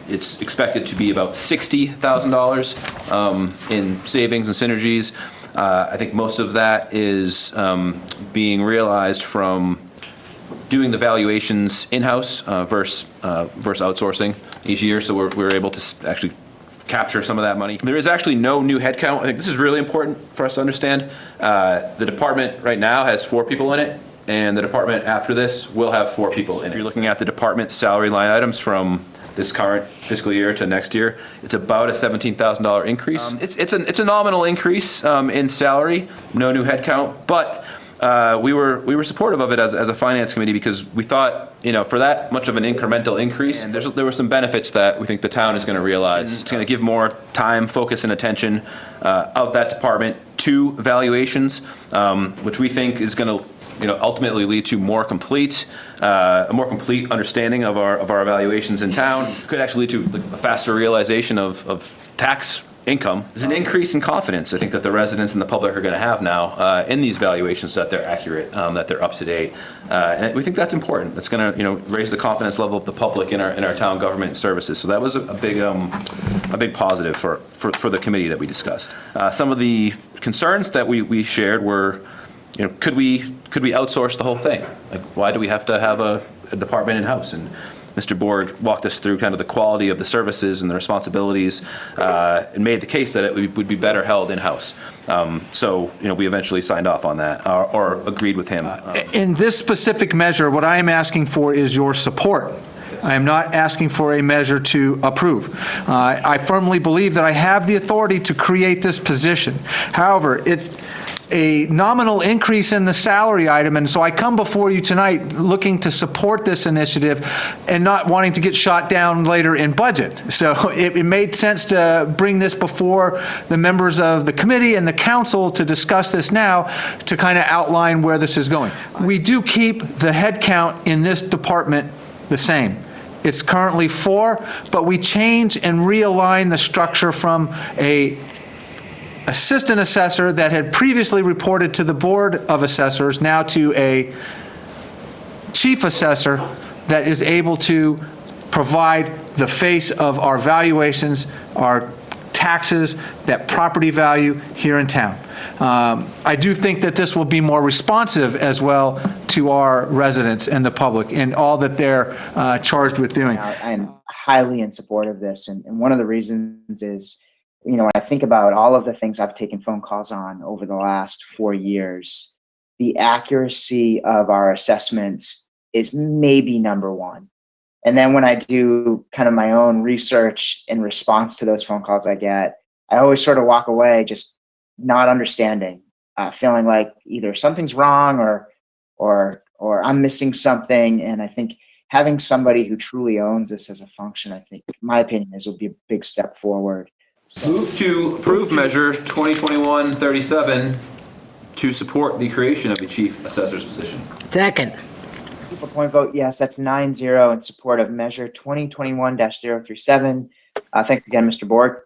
It's expected to be about $60,000 in savings and synergies. I think most of that is being realized from doing the valuations in-house versus outsourcing each year. So we're able to actually capture some of that money. There is actually no new headcount. I think this is really important for us to understand. The department right now has 4 people in it, and the department after this will have 4 people in it. If you're looking at the department salary line items from this current fiscal year to next year, it's about a $17,000 increase. It's a nominal increase in salary, no new headcount, but we were supportive of it as a finance committee because we thought, for that much of an incremental increase, and there were some benefits that we think the town is going to realize. It's going to give more time, focus, and attention of that department to valuations, which we think is going to ultimately lead to a more complete understanding of our evaluations in town. Could actually lead to a faster realization of tax income. There's an increase in confidence, I think, that the residents and the public are going to have now in these valuations, that they're accurate, that they're up to date, and we think that's important. That's going to raise the confidence level of the public in our town government services. So that was a big positive for the committee that we discussed. Some of the concerns that we shared were, could we outsource the whole thing? Like, why do we have to have a department in-house? And Mr. Borg walked us through kind of the quality of the services and the responsibilities, and made the case that it would be better held in-house. So, we eventually signed off on that, or agreed with him. In this specific measure, what I am asking for is your support. I am not asking for a measure to approve. I firmly believe that I have the authority to create this position. However, it's a nominal increase in the salary item, and so I come before you tonight looking to support this initiative and not wanting to get shot down later in budget. So it made sense to bring this before the members of the committee and the council to discuss this now to kind of outline where this is going. We do keep the head count in this department the same. It's currently 4, but we change and realign the structure from a assistant assessor that had previously reported to the Board of Assessors now to a chief assessor that is able to provide the face of our valuations, our taxes, that property value here in town. I do think that this will be more responsive as well to our residents and the public and all that they're charged with doing. I'm highly in support of this, and one of the reasons is, when I think about all of the things I've taken phone calls on over the last 4 years, the accuracy of our assessments is maybe number 1. And then when I do kind of my own research in response to those phone calls I get, I always sort of walk away just not understanding, feeling like either something's wrong or I'm missing something. And I think having somebody who truly owns this as a function, I think, my opinion is, will be a big step forward. So, move to approve measure 2021-37 to support the creation of a chief assessor's position. Second. For point vote, yes, that's 9-0 in support of measure 2021-037. Thanks again, Mr. Borg.